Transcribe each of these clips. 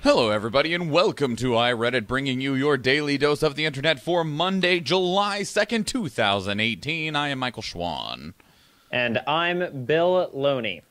Hello, everybody, and welcome to iReadit, bringing you your daily dose of the internet for Monday, July 2nd, 2018. I am Michael Schwahn. And I'm Bill Loney.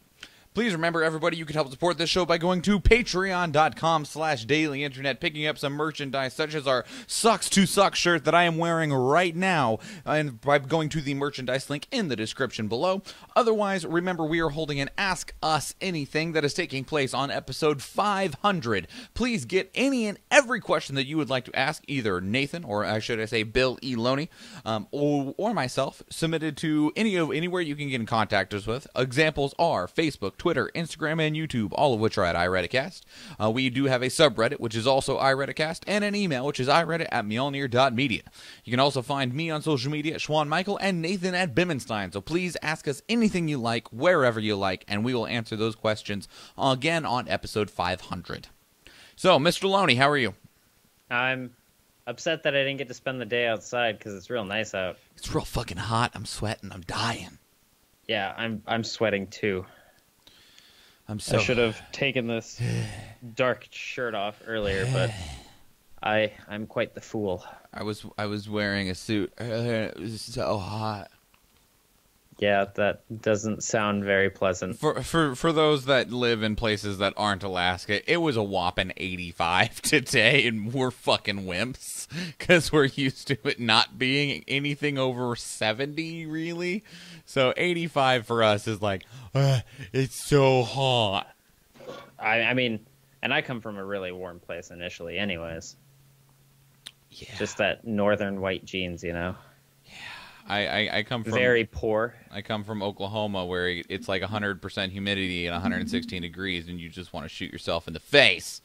Please remember, everybody, you can help support this show by going to patreon.com/dailyinternet, picking up some merchandise such as our Sucks to Suck shirt that I am wearing right now, and by going to the merchandise link in the description below. Otherwise, remember, we are holding an Ask Us Anything that is taking place on episode 500. Please get any and every question that you would like to ask either Nathan, or should I say Bill E. Loney, or myself, submitted to anywhere you can get in contact us with. Examples are Facebook, Twitter, Instagram, and YouTube, all of which are at iReaditcast. We do have a subreddit, which is also iReaditcast, and an email, which is iReadit@Mjolnir.media. You can also find me on social media at Schwahn Michael and Nathan at Bimmenstein. So please ask us anything you like, wherever you like, and we will answer those questions again on episode 500. So, Mr. Loney, how are you? I'm upset that I didn't get to spend the day outside because it's real nice out. It's real fucking hot. I'm sweating. I'm dying. Yeah, I'm sweating too. I should have taken this dark shirt off earlier, but I'm quite the fool. I was wearing a suit earlier. It was so hot. Yeah, that doesn't sound very pleasant. For those that live in places that aren't Alaska, it was a whopping 85 today, and we're fucking wimps because we're used to it not being anything over 70, really. So 85 for us is like, it's so hot. I mean, and I come from a really warm place initially anyways. Yeah. Just that northern white genes, you know? I come from very poor. I come from Oklahoma, where it's like 100% humidity and 116 degrees, and you just want to shoot yourself in the face.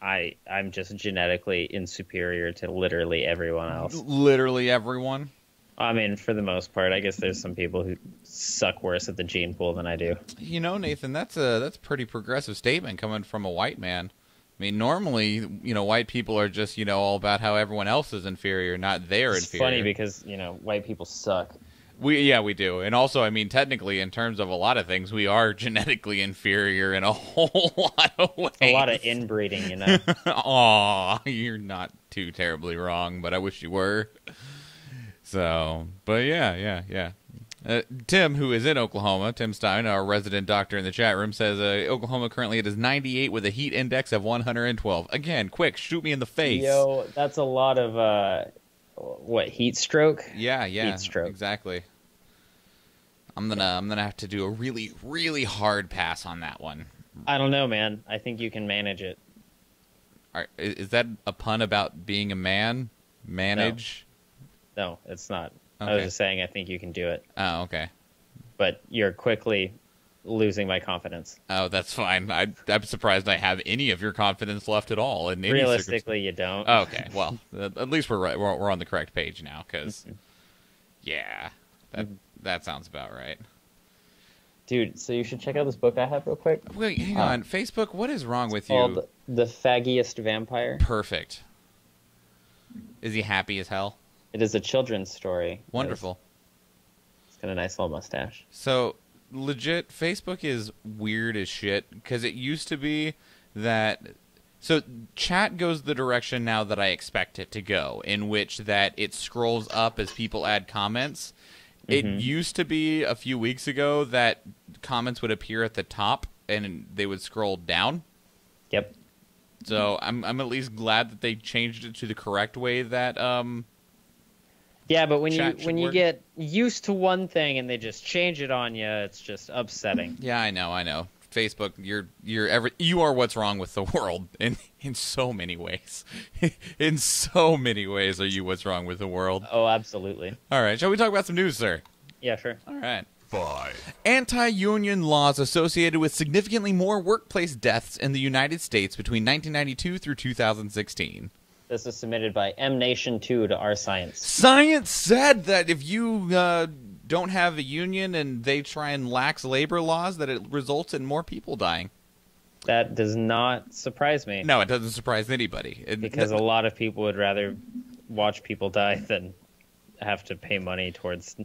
I'm just genetically inferior to literally everyone else. Literally everyone? I mean, for the most part. I guess there's some people who suck worse at the gene pool than I do. You know, Nathan, that's a pretty progressive statement coming from a white man. I mean, normally, white people are just, all about how everyone else is inferior, not they're inferior. It's funny because, white people suck. We do. And also, I mean, technically, in terms of a lot of things, we are genetically inferior in a whole lot of ways. A lot of inbreeding, Aw, you're not too terribly wrong, but I wish you were. So, but yeah. Tim, who is in Oklahoma, Tim Stein, our resident doctor in the chat room, says Oklahoma currently it is 98 with a heat index of 112. Again, quick, shoot me in the face. Yo, that's a lot of, heat stroke? Yeah, heat stroke. Exactly. I'm gonna have to do a really, really hard pass on that one. I don't know, man. I think you can manage it. Is that a pun about being a man? Manage? No, it's not. Okay. I was just saying I think you can do it. Oh, okay. But you're quickly losing my confidence. Oh, that's fine. I'm surprised I have any of your confidence left at all. In any Realistically, you don't. Oh, okay. Well, at least we're right. We're on the correct page now, because, that sounds about right. Dude, so you should check out this book I have real quick. Wait, hang on. Facebook, what is wrong with you? It's called The Faggiest Vampire. Perfect. Is he happy as hell? It is a children's story. Wonderful. It's got a nice little mustache. So, legit, Facebook is weird as shit, because it used to be that... So, chat goes the direction now that I expect it to go, in which that it scrolls up as people add comments. It used to be a few weeks ago that comments would appear at the top, and they would scroll down. Yep. So, I'm at least glad that they changed it to the correct way that... Yeah, but when you get used to one thing and they just change it on you, it's just upsetting. Yeah, I know. Facebook, you are what's wrong with the world in so many ways. In so many ways are you what's wrong with the world. Oh, absolutely. All right, shall we talk about some news, sir? Yeah, sure. All right. 5. Anti-union laws associated with significantly more workplace deaths in the United States between 1992 through 2016. This is submitted by MNation2 to Our Science. Science said that if you don't have a union and they try and lax labor laws, that it results in more people dying. That does not surprise me. No, it doesn't surprise anybody. Because a lot of people would rather watch people die than have to pay money towards,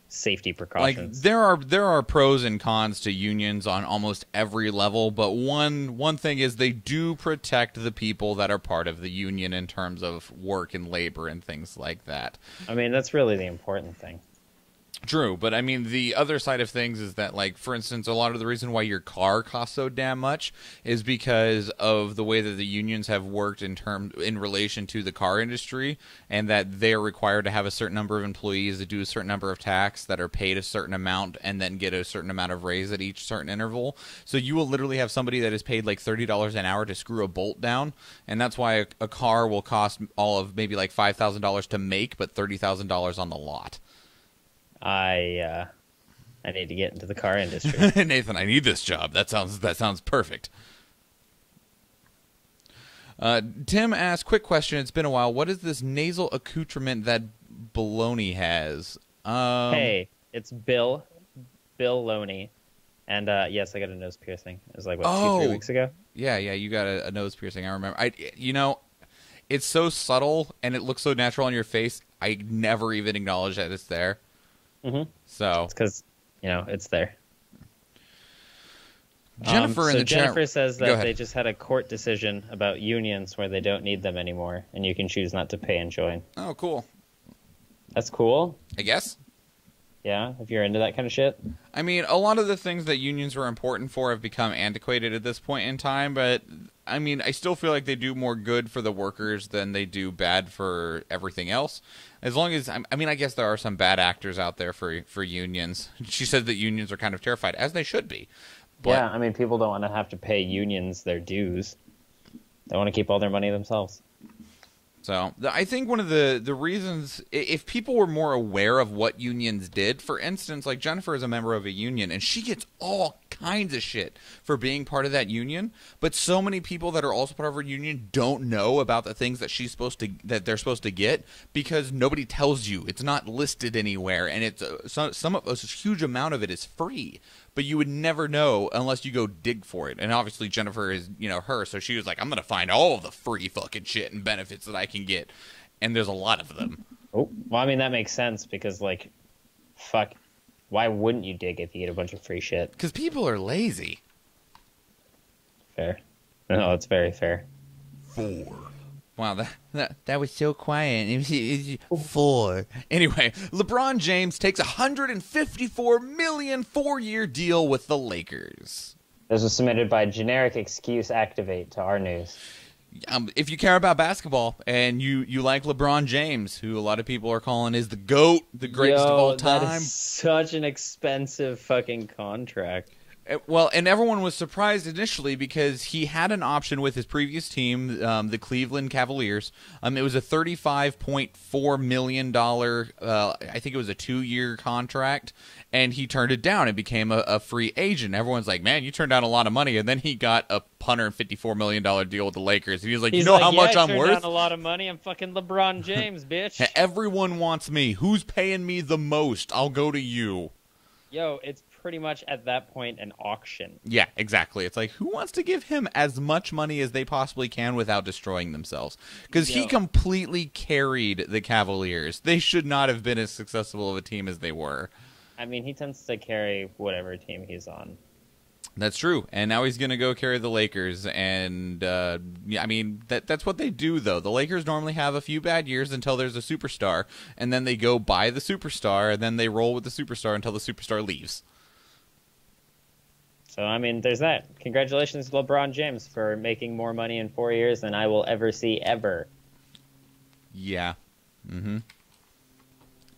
safety precautions. Like there are pros and cons to unions on almost every level, but one thing is they do protect the people that are part of the union in terms of work and labor and things like that. I mean, that's really the important thing. True, but I mean, the other side of things is that, like, for instance, a lot of the reason why your car costs so damn much is because of the way that the unions have worked in relation to the car industry, and that they are required to have a certain number of employees that do a certain number of tasks that are paid a certain amount and then get a certain amount of raise at each certain interval. So you will literally have somebody that is paid like $30 an hour to screw a bolt down, and that's why a car will cost all of maybe like $5,000 to make, but $30,000 on the lot. I need to get into the car industry. Nathan, I need this job. That sounds perfect. Tim asks, quick question. It's been a while. What is this nasal accoutrement that Baloney has? Hey, it's Bill Loney. And yes, I got a nose piercing. It was like, what, 2-3 weeks ago? Yeah, you got a nose piercing. I remember. It's so subtle and it looks so natural on your face. I never even acknowledge that it's there. Mm-hmm. So it's because it's there. Jennifer in the chat. Jennifer says that they just had a court decision about unions where they don't need them anymore, and you can choose not to pay and join. Oh, cool. That's cool. I guess. Yeah, if you're into that kind of shit. I mean, a lot of the things that unions were important for have become antiquated at this point in time, but I mean, I still feel like they do more good for the workers than they do bad for everything else. As long as, I mean, I guess there are some bad actors out there for unions. She said that unions are kind of terrified, as they should be. But, yeah, I mean, people don't want to have to pay unions their dues. They want to keep all their money themselves. So I think one of the reasons, if people were more aware of what unions did, for instance, like Jennifer is a member of a union, and she gets all kinds of shit for being part of that union, but so many people that are also part of her union don't know about the things that they're supposed to get because nobody tells you. It's not listed anywhere, and it's a huge amount of it is free. But you would never know unless you go dig for it. And obviously Jennifer is, her, so she was like, I'm going to find all the free fucking shit and benefits that I can get. And there's a lot of them. Oh, well, I mean, that makes sense because, like, fuck, why wouldn't you dig if you get a bunch of free shit? Because people are lazy. Fair. No, it's very fair. 4. Wow, that was so quiet. It was 4. Anyway, LeBron James takes $154 million 4-year deal with the Lakers. This was submitted by Generic Excuse Activate to our news. If you care about basketball and you like LeBron James, who a lot of people are calling is the GOAT, the greatest of all time. That is such an expensive fucking contract. Well, and everyone was surprised initially because he had an option with his previous team, the Cleveland Cavaliers. It was a $35.4 million, I think it was a 2-year contract, and he turned it down and became a free agent. Everyone's like, man, you turned down a lot of money, and then he got a $154 million deal with the Lakers. And he was like, how much I'm worth? I turned down a lot of money. I'm fucking LeBron James, bitch. Everyone wants me. Who's paying me the most? I'll go to you. Yo, it's pretty much at that point an auction. Yeah, exactly. It's like, who wants to give him as much money as they possibly can without destroying themselves? Because he completely carried the Cavaliers. They should not have been as successful of a team as they were. I mean, he tends to carry whatever team he's on. That's true. And now he's going to go carry the Lakers. And, I mean, that's what they do, though. The Lakers normally have a few bad years until there's a superstar. And then they go buy the superstar. And then they roll with the superstar until the superstar leaves. So, I mean, there's that. Congratulations to LeBron James for making more money in 4 years than I will ever see ever. Yeah. Mm-hmm.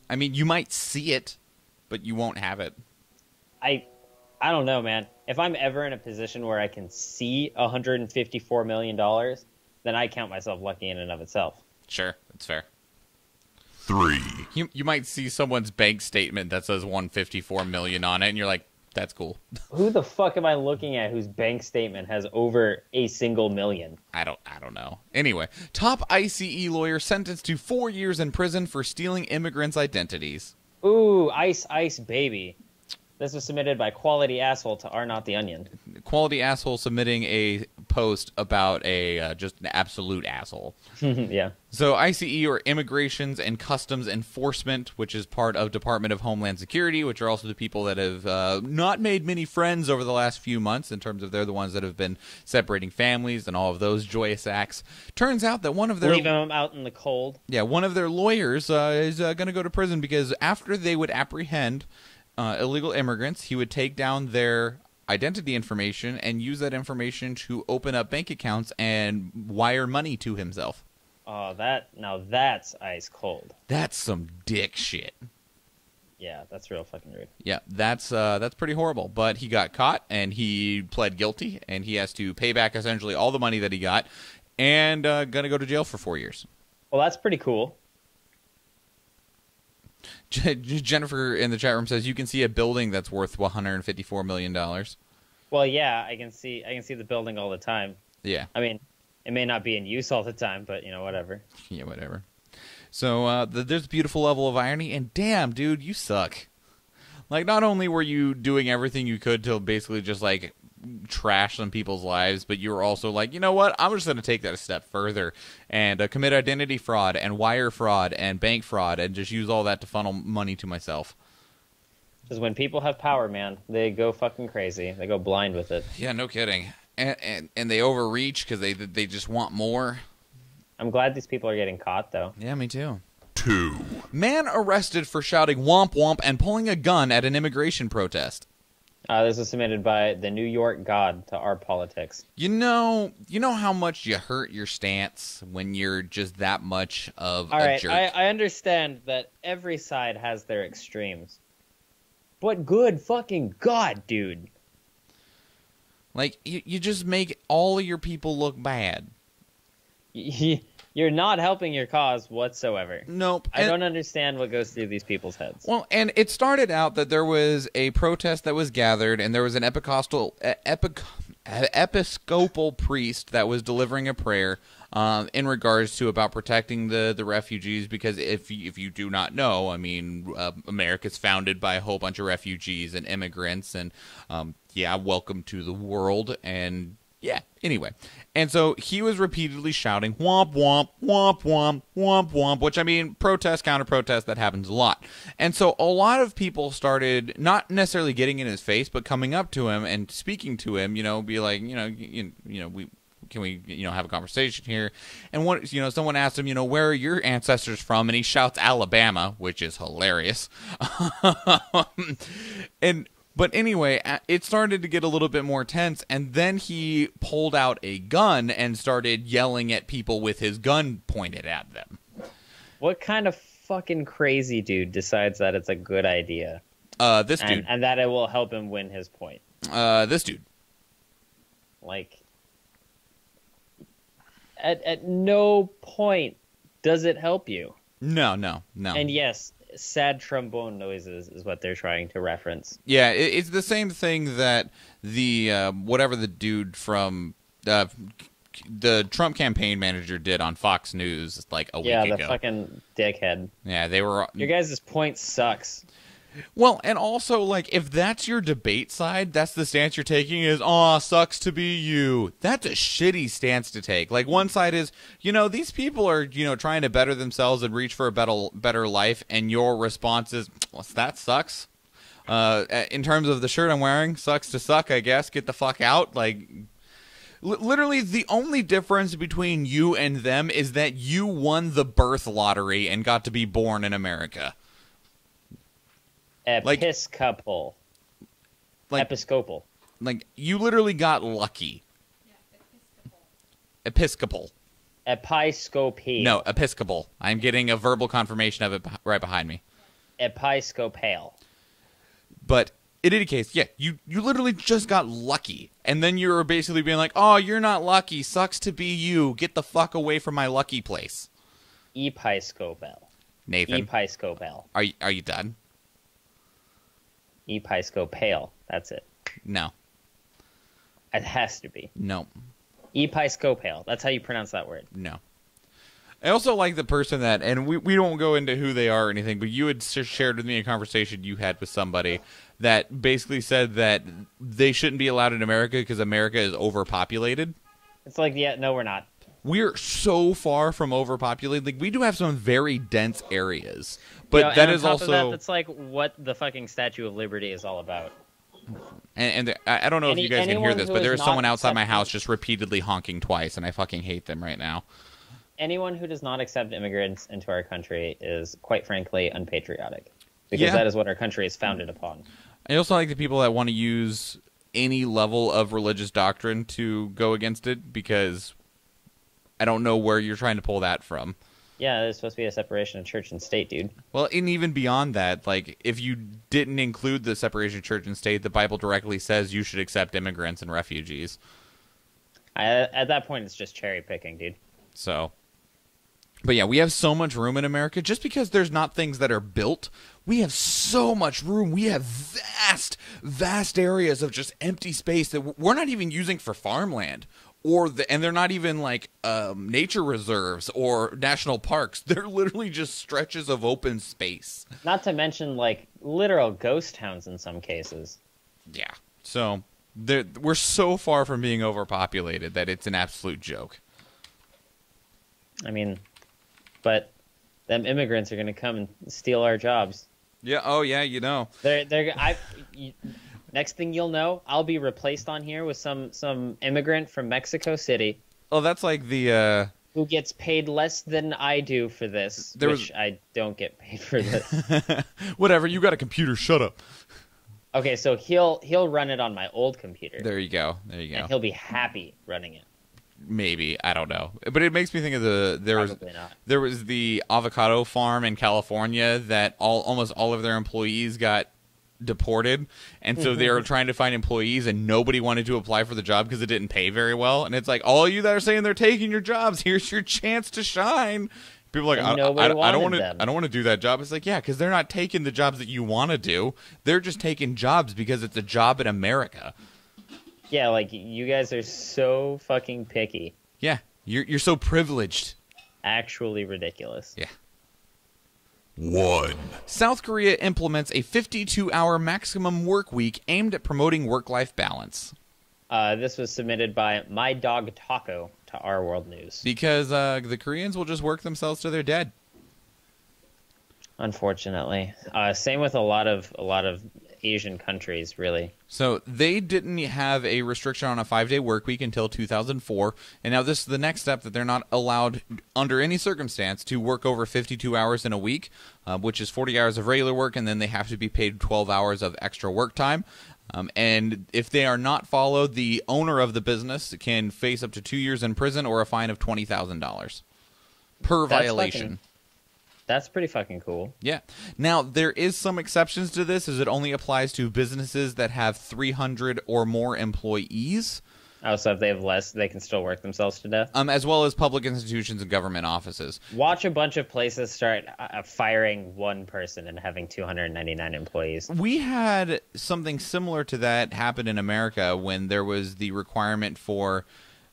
I mean, you might see it, but you won't have it. I don't know, man. If I'm ever in a position where I can see $154 million, then I count myself lucky in and of itself. Sure, that's fair. 3. You might see someone's bank statement that says $154 million on it, and you're like, that's cool. Who the fuck am I looking at whose bank statement has over a single million? I don't know. Anyway, top ICE lawyer sentenced to 4 years in prison for stealing immigrants' identities. Ooh, ice, baby. This was submitted by Quality Asshole to Are Not the Onion. Quality Asshole submitting a post about a just an absolute asshole. Yeah. So ICE, or Immigrations and Customs Enforcement, which is part of Department of Homeland Security, which are also the people that have not made many friends over the last few months in terms of they're the ones that have been separating families and all of those joyous acts. Turns out that one of their... Leaving them out in the cold. Yeah, one of their lawyers is going to go to prison because after they would apprehend illegal immigrants, he would take down their identity information and use that information to open up bank accounts and wire money to himself. Oh, that's ice cold. That's some dick shit. Yeah, that's real fucking rude. Yeah, that's pretty horrible. But he got caught and he pled guilty, and he has to pay back essentially all the money that he got, and gonna go to jail for 4 years. Well, that's pretty cool. Jennifer in the chat room says you can see a building that's worth $154 million. Well, yeah, I can see the building all the time. Yeah. I mean, it may not be in use all the time, but whatever. Yeah, whatever. So there's a beautiful level of irony, and damn, dude, you suck. Like, not only were you doing everything you could to basically just like trash some people's lives, but you were also like, you know what? I'm just going to take that a step further and commit identity fraud and wire fraud and bank fraud and just use all that to funnel money to myself. Because when people have power, man, they go fucking crazy. They go blind with it. Yeah, no kidding. And they overreach because they just want more. I'm glad these people are getting caught, though. Yeah, me too. 2. Man arrested for shouting "womp womp" and pulling a gun at an immigration protest. This was submitted by the New York God to our politics. You know how much you hurt your stance when you're just that much of a jerk. I understand that every side has their extremes. But good fucking God, dude. Like, you just make all of your people look bad. You're not helping your cause whatsoever. Nope. I don't understand what goes through these people's heads. Well, and it started out that there was a protest that was gathered, and there was an episcopal priest that was delivering a prayer in regards to about protecting the refugees, because if you do not know, I mean, America's founded by a whole bunch of refugees and immigrants, and welcome to the world, and yeah, anyway. And so he was repeatedly shouting, "womp, womp, womp, womp, womp, womp," which, I mean, protest, counter-protest, that happens a lot. And so a lot of people started not necessarily getting in his face, but coming up to him and speaking to him, be like, can we have a conversation here? And someone asked him, where are your ancestors from? And he shouts Alabama, which is hilarious. But anyway, it started to get a little bit more tense, and then he pulled out a gun and started yelling at people with his gun pointed at them. What kind of fucking crazy dude decides that it's a good idea? This dude. And that it will help him win his point. This dude. Like, at no point does it help you. No. And yes, sad trombone noises is what they're trying to reference. Yeah, it's the same thing that the whatever the dude from the Trump campaign manager did on Fox News like a week ago. Yeah, the fucking dickhead. Yeah, they were... Your guys' point sucks. Well, and also, like, if that's your debate side, that's the stance you're taking is, "Aw, sucks to be you." That's a shitty stance to take. Like, one side is, these people are, trying to better themselves and reach for a better life, and your response is, "Well, that sucks." In terms of the shirt I'm wearing, sucks to suck, I guess. Get the fuck out. Like, literally, the only difference between you and them is that you won the birth lottery and got to be born in America. Episcopal. Episcopal. Like, you literally got lucky. Yeah, Episcopal. Episcopal. No, Episcopal. I'm getting a verbal confirmation of it right behind me. Episcopal. But in any case, yeah, you literally just got lucky. And then you're basically being like, "Oh, you're not lucky. Sucks to be you. Get the fuck away from my lucky place." Episcopal. Nathan. Episcopal. Are you done? Episcopal. That's it. No. It has to be. No. Episcopal. That's how you pronounce that word. No. I also like the person that, and we don't go into who they are or anything, but you had shared with me a conversation you had with somebody that basically said that they shouldn't be allowed in America because America is overpopulated. It's like, yeah, no, we're not. We're so far from overpopulated. Like, we do have some very dense areas, but Yo, that and is on top also of that, that's like what the fucking Statue of Liberty is all about. and I don't know if you guys can hear this, but there is someone outside my house just repeatedly honking twice, and I fucking hate them right now. Anyone who does not accept immigrants into our country is, quite frankly, unpatriotic. Because that is what our country is founded upon. I also like the people that want to use any level of religious doctrine to go against it, because I don't know where you're trying to pull that from. Yeah, there's supposed to be a separation of church and state, dude. Well, and even beyond that, like, if you didn't include the separation of church and state, the Bible directly says you should accept immigrants and refugees. At that point, it's just cherry picking, dude. So, but yeah, we have so much room in America. Just because there's not things that are built, we have so much room. We have vast areas of just empty space that we're not even using for farmland. And they're not even like nature reserves or national parks. They're literally just stretches of open space. Not to mention, like, literal ghost towns in some cases. Yeah. So we're so far from being overpopulated that it's an absolute joke. I mean, but them immigrants are going to come and steal our jobs. Yeah. Oh, yeah. You know. Next thing you'll know, I'll be replaced on here with some immigrant from Mexico City. Oh, that's like the who gets paid less than I do for this, I don't get paid for this. Whatever. You got a computer. Shut up. Okay, so he'll run it on my old computer. There you go. And he'll be happy running it. Maybe, I don't know, but it makes me think of there was the avocado farm in California that almost all of their employees got deported, and so they were trying to find employees, and nobody wanted to apply for the job because it didn't pay very well. And it's like, all of you that are saying they're taking your jobs, here's your chance to shine. People are like, I don't want to do that job. It's like, yeah, because they're not taking the jobs that you want to do. They're just taking jobs because it's a job in America. Yeah, like, you guys are so fucking picky. Yeah, you're so privileged. Actually ridiculous. Yeah. 1. South Korea implements a 52-hour maximum work week aimed at promoting work-life balance. This was submitted by My Dog Taco to Our World News. Because the Koreans will just work themselves to their dead. Unfortunately. Same with a lot of Asian countries, really. So they didn't have a restriction on a 5-day work week until 2004, and now this is the next step, that they're not allowed under any circumstance to work over 52 hours in a week, which is 40 hours of regular work, and then they have to be paid 12 hours of extra work time. And if they are not followed, the owner of the business can face up to 2 years in prison or a fine of $20,000 per violation. That's pretty fucking cool. Yeah. Now, there is some exceptions to this, as it only applies to businesses that have 300 or more employees. Oh, so if they have less, they can still work themselves to death? As well as public institutions and government offices. Watch a bunch of places start firing one person and having 299 employees. We had something similar to that happen in America when there was the requirement for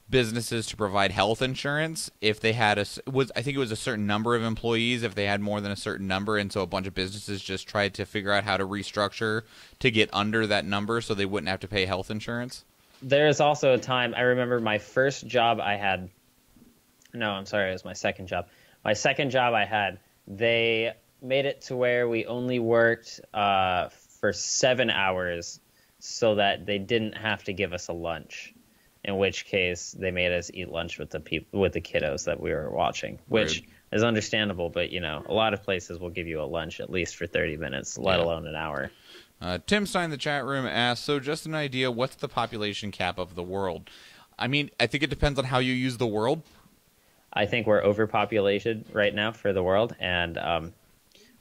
businesses to provide health insurance if they had I think it was a certain number of employees, if they had more than a certain number, and so a bunch of businesses just tried to figure out how to restructure to get under that number so they wouldn't have to pay health insurance. There's also a time, I remember my first job I had, no, I'm sorry, it was my second job. My second job I had, they made it to where we only worked for 7 hours so that they didn't have to give us a lunch. In which case, they made us eat lunch with the kiddos that we were watching, which is understandable. But, you know, a lot of places will give you a lunch at least for 30 minutes, let alone an hour. Tim Stein in the chat room asked, so just an idea, what's the population cap of the world? I mean, I think it depends on how you use the world. I think we're overpopulated right now for the world, and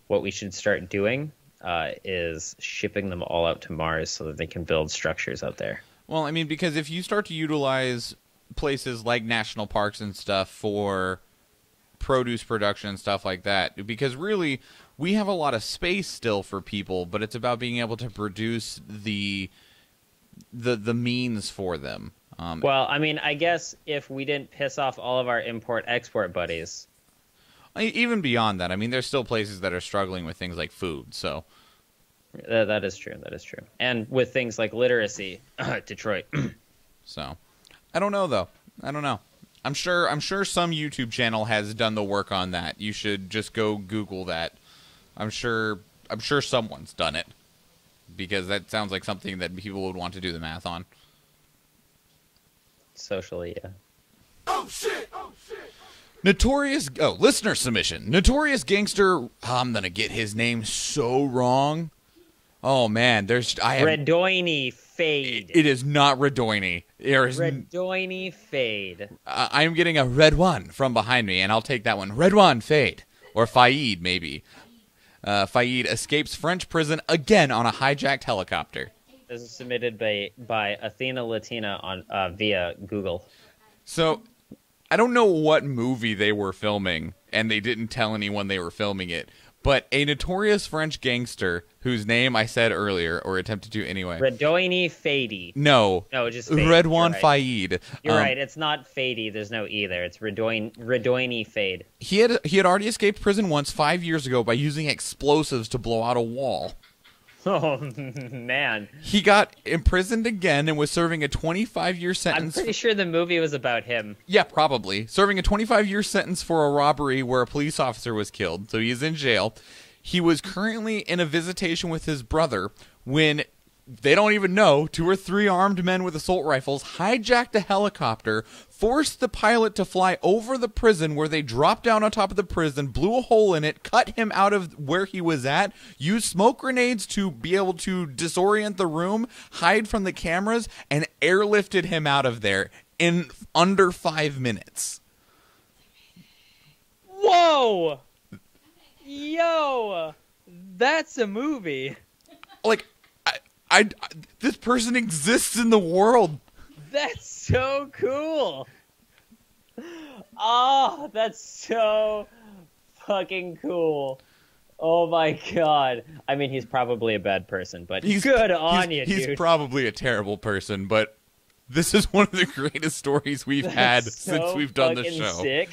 what we should start doing is shipping them all out to Mars so that they can build structures out there. Well, I mean, because if you start to utilize places like national parks and stuff for produce production and stuff like that, because really we have a lot of space still for people, but it's about being able to produce the means for them. Well, I mean, I guess if we didn't piss off all of our import-export buddies. Even beyond that, I mean, there's still places that are struggling with things like food, so... That is true. And with things like literacy, Detroit. So, I don't know, though. I don't know. I'm sure some YouTube channel has done the work on that. You should just go Google that. I'm sure someone's done it, because that sounds like something that people would want to do the math on. Socially, yeah. Oh shit! Oh shit! Notorious, listener submission. Notorious gangster, I'm going to get his name so wrong. Oh man, Redoine Faid. It is not Redoine. Redoine Faid. I'm getting a red one from behind me, and I'll take that one. Redoine Faid. Or Faid, maybe. Faid escapes French prison again on a hijacked helicopter. This is submitted by Athena Latina on via Google. So, I don't know what movie they were filming, and they didn't tell anyone they were filming it, but a notorious French gangster, whose name I said earlier, or attempted to anyway. Redoine Faid. No, just Faid. Redoine Faid. You're right. It's not Fady. There's no E there. It's Redoine Faid. He had already escaped prison once 5 years ago by using explosives to blow out a wall. Oh, man. He got imprisoned again and was serving a 25-year sentence. I'm pretty sure the movie was about him. Yeah, probably. Serving a 25-year sentence for a robbery where a police officer was killed, so he's in jail. He was currently in a visitation with his brother when, they don't even know, 2 or 3 armed men with assault rifles hijacked a helicopter, forced the pilot to fly over the prison, where they dropped down on top of the prison, blew a hole in it, cut him out of where he was at, used smoke grenades to be able to disorient the room, hide from the cameras, and airlifted him out of there in under 5 minutes. Whoa! Yo! That's a movie. Like, this person exists in the world. That's so cool. Oh, that's so fucking cool. Oh my god. I mean, he's probably a bad person, but good on you, dude. He's probably a terrible person, but this is one of the greatest stories we've had since we've done the show. Sick.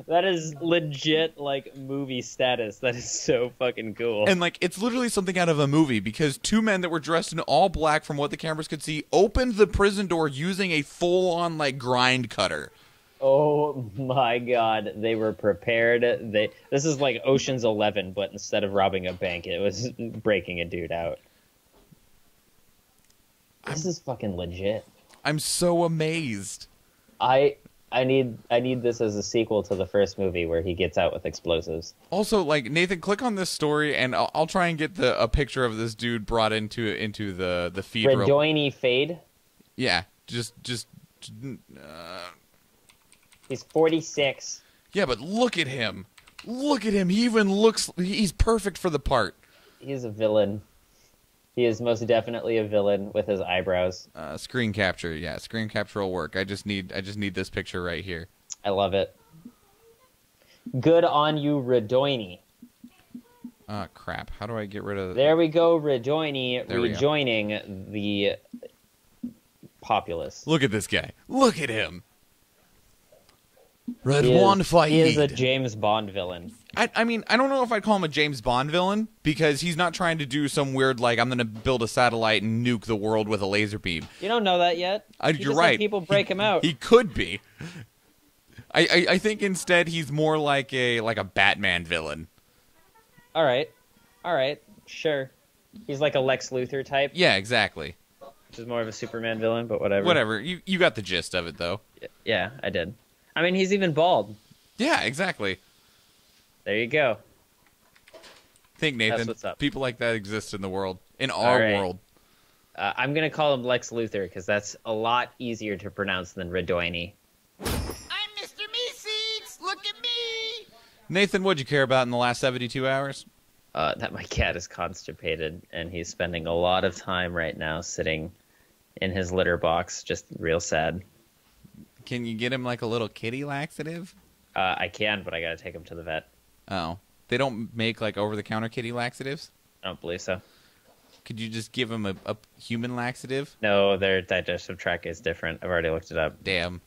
That is legit, like, movie status. That is so fucking cool. And, like, it's literally something out of a movie, because 2 men that were dressed in all black, from what the cameras could see, opened the prison door using a full-on, like, grind cutter. Oh my god, they were prepared. This is like Ocean's 11, but instead of robbing a bank, it was breaking a dude out. This is fucking legit. I'm so amazed. I need this as a sequel to the first movie where he gets out with explosives. Also, like, Nathan, click on this story, and I'll try and get a picture of this dude brought into the feed. Redoine Faid? Yeah, He's 46. Yeah, but look at him. Look at him. He's perfect for the part. He's a villain. He is most definitely a villain with his eyebrows. Screen capture. Yeah, screen capture will work. I just need this picture right here. I love it. Good on you, Redoine. Crap. How do I get rid of... There we go, Redoine rejoining the populace. Look at this guy. Look at him. Redoine Faid. He is a James Bond villain. I mean, I don't know if I'd call him a James Bond villain, because he's not trying to do some weird, like, I'm going to build a satellite and nuke the world with a laser beam. You don't know that yet. You're right. People break him out. He could be. I think instead he's more like a Batman villain. All right, sure. He's like a Lex Luthor type. Yeah, exactly. Which is more of a Superman villain, but whatever. Whatever. You got the gist of it, though. Yeah, I did. I mean, he's even bald. Yeah, exactly. There you go. Think, Nathan. That's what's up. People like that exist in the world. In our world. I'm going to call him Lex Luthor, because that's a lot easier to pronounce than Redoine. I'm Mr. Meeseeks! Look at me! Nathan, what'd you care about in the last 72 hours? That my cat is constipated, and he's spending a lot of time right now sitting in his litter box, just real sad. Can you get him like a little kitty laxative? I can, but I gotta take him to the vet. Oh. They don't make like over-the-counter kitty laxatives? I don't believe so. Could you just give him a human laxative? No, their digestive tract is different. I've already looked it up. Damn.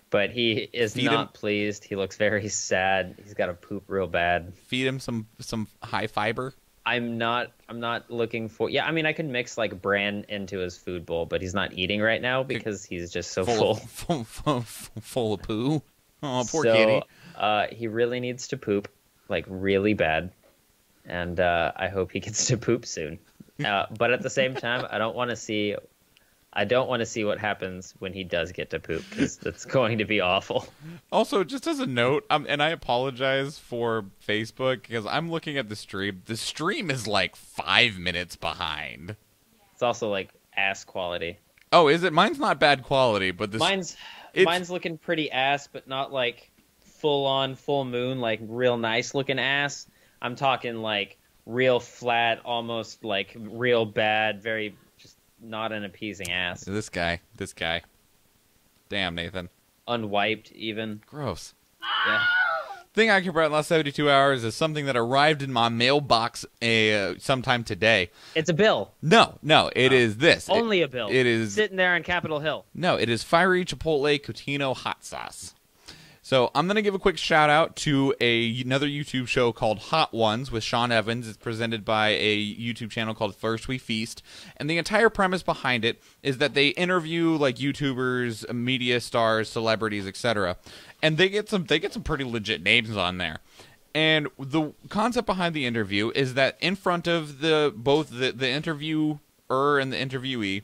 But he is not pleased. He looks very sad. He's got to poop real bad. Feed him some high fiber. I'm not looking for. Yeah, I mean, I could mix like bran into his food bowl, but he's not eating right now because he's just so full. Full of poo. Oh, poor So, kitty. he really needs to poop, like really bad, and I hope he gets to poop soon. But at the same time, I don't want to see what happens when he does get to poop, because that's going to be awful. Also, just as a note, and I apologize for Facebook because I'm looking at the stream. The stream is like 5 minutes behind. It's also like ass quality. Oh, is it? Mine's not bad quality, but Mine's looking pretty ass, but not like full on full moon, like real nice looking ass. I'm talking like real flat, almost like real bad, very just not an appeasing ass. This guy. Damn, Nathan. Unwiped even. Gross. Yeah. Thing I care about in the last 72 hours is something that arrived in my mailbox sometime today. It's a bill. No, it is this. Only a bill. It is sitting there on Capitol Hill. No, it is Fiery Chipotle Cotino Hot Sauce. So I'm going to give a quick shout out to another YouTube show called Hot Ones with Sean Evans. It's presented by a YouTube channel called First We Feast. And the entire premise behind it is that they interview like YouTubers, media stars, celebrities, etc. And they get some pretty legit names on there. And the concept behind the interview is that in front of both the interviewer and the interviewee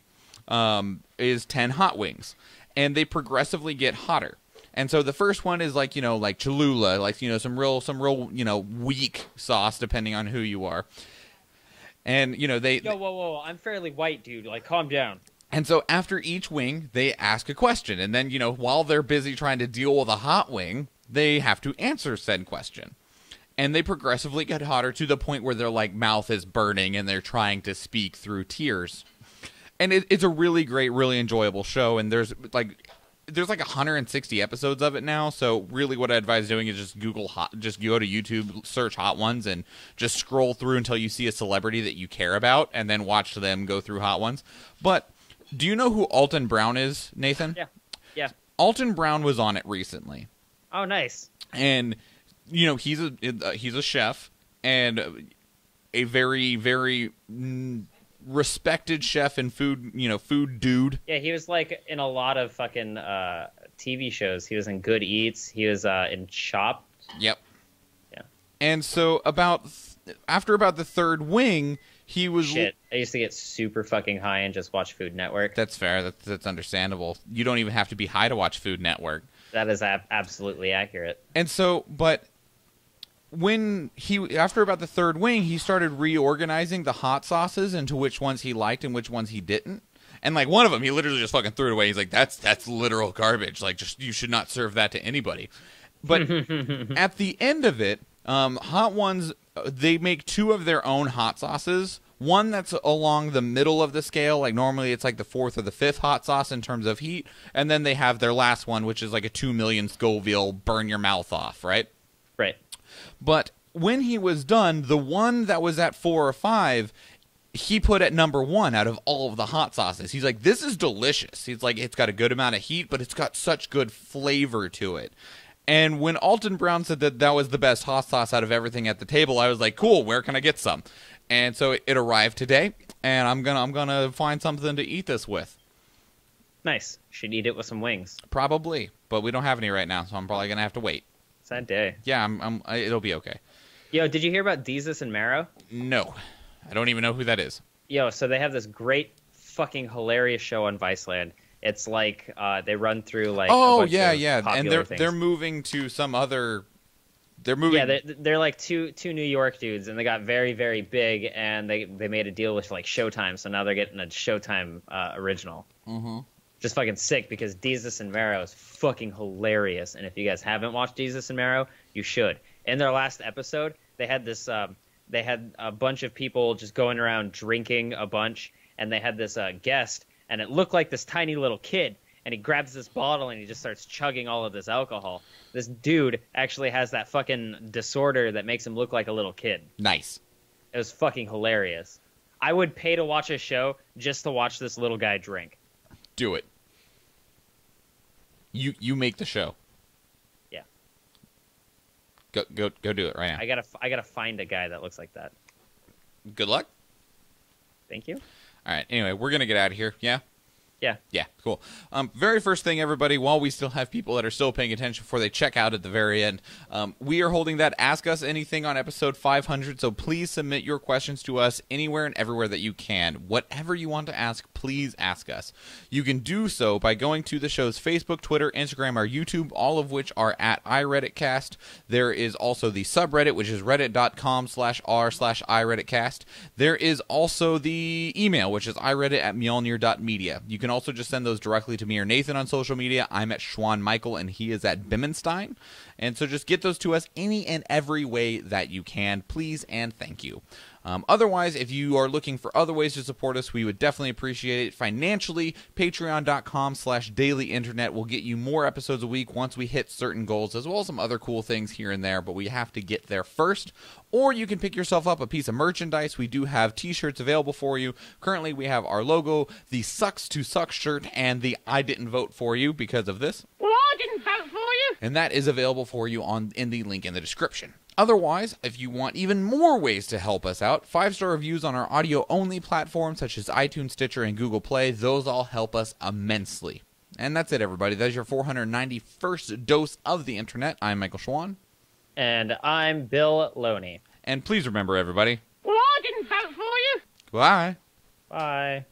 is 10 hot wings. And they progressively get hotter. And so the first one is like Cholula, like, some real, weak sauce depending on who you are. And, Whoa, I'm fairly white, dude. Like, calm down. And so after each wing, they ask a question. And then, while they're busy trying to deal with a hot wing, they have to answer said question. And they progressively get hotter to the point where their, like, mouth is burning and they're trying to speak through tears. And it's a really great, really enjoyable show. And there's like 160 episodes of it now, so really what I advise doing is just go to YouTube, search Hot Ones, and just scroll through until you see a celebrity that you care about, and then watch them go through Hot Ones. But do you know who Alton Brown is, Nathan? Yeah. Alton Brown was on it recently. Oh, nice. And he's a chef and a very, very respected chef and food dude. Yeah, he was like in a lot of fucking TV shows. He was in Good Eats. He was in Chopped. Yep. Yeah. And so after about the third wing, he was shit. I used to get super fucking high and just watch Food Network. That's fair. That's understandable. You don't even have to be high to watch Food Network. That is absolutely accurate. And so, but when after about the third wing, he started reorganizing the hot sauces into which ones he liked and which ones he didn't. And like one of them, he literally just fucking threw it away. He's like, that's literal garbage. Like, just you should not serve that to anybody. But at the end of it, Hot Ones, they make 2 of their own hot sauces. One that's along the middle of the scale, like normally it's like the 4th or the 5th hot sauce in terms of heat. And then they have their last one, which is like a 2 million Scoville, burn your mouth off, right? Right. But when he was done, the one that was at 4 or 5, he put at number 1 out of all of the hot sauces. He's like, this is delicious. He's like, it's got a good amount of heat, but it's got such good flavor to it. And when Alton Brown said that was the best hot sauce out of everything at the table, I was like, cool, where can I get some? And so it arrived today, and I'm gonna find something to eat this with. Nice. Should eat it with some wings. Probably, but we don't have any right now, so I'm probably gonna have to wait. Sad day. Yeah, it'll be okay. Yo, did you hear about Desus and Mero? No, I don't even know who that is. Yo, so they have this great fucking hilarious show on Viceland. It's like they run through like and they're moving to some other. They're moving. Yeah, they're like two New York dudes, and they got very, very big, and they made a deal with like Showtime, so now they're getting a Showtime original. Mm-hmm. Just fucking sick, because Desus and Mero is fucking hilarious, and if you guys haven't watched Desus and Mero, you should. In their last episode, they had this. They had a bunch of people just going around drinking a bunch, and they had this guest, and it looked like this tiny little kid. And he grabs this bottle and he just starts chugging all of this alcohol. This dude actually has that fucking disorder that makes him look like a little kid. Nice. It was fucking hilarious. I would pay to watch a show just to watch this little guy drink. Do it. You make the show. Yeah. Go do it right now. I gotta find a guy that looks like that. good luck. Thank you. All right. Anyway, we're going to get out of here. Yeah? Yeah. Yeah, cool. Very first thing, everybody, while we still have people that are still paying attention before they check out at the very end, we are holding that Ask Us Anything on episode 500, so please submit your questions to us anywhere and everywhere that you can. Whatever you want to ask, please ask us. You can do so by going to the show's Facebook, Twitter, Instagram, or YouTube, all of which are at iRedditCast. There is also the subreddit, which is reddit.com/r/iRedditCast. There is also the email, which is iReddit@mjolnir.media. You can also just send those directly to me or Nathan on social media. I'm at Schwahn Michael, and he is at Bimmenstein. And so just get those to us any and every way that you can, please and thank you. Otherwise, if you are looking for other ways to support us, we would definitely appreciate it financially. Patreon.com/dailyinternet will get you more episodes a week once we hit certain goals, as well as some other cool things here and there, but we have to get there first. Or you can pick yourself up a piece of merchandise. We do have t-shirts available for you. Currently, we have our logo, the Sucks to Suck shirt, and the I Didn't Vote For You because of this. Well, I didn't vote for you. And that is available for you in the link in the description. Otherwise, if you want even more ways to help us out, 5-star reviews on our audio-only platforms such as iTunes, Stitcher, and Google Play, those all help us immensely. And that's it, everybody. That's your 491st dose of the internet. I'm Michael Schwahn. And I'm Bill Loney. And please remember, everybody. Well, I didn't vote for you. Bye. Bye.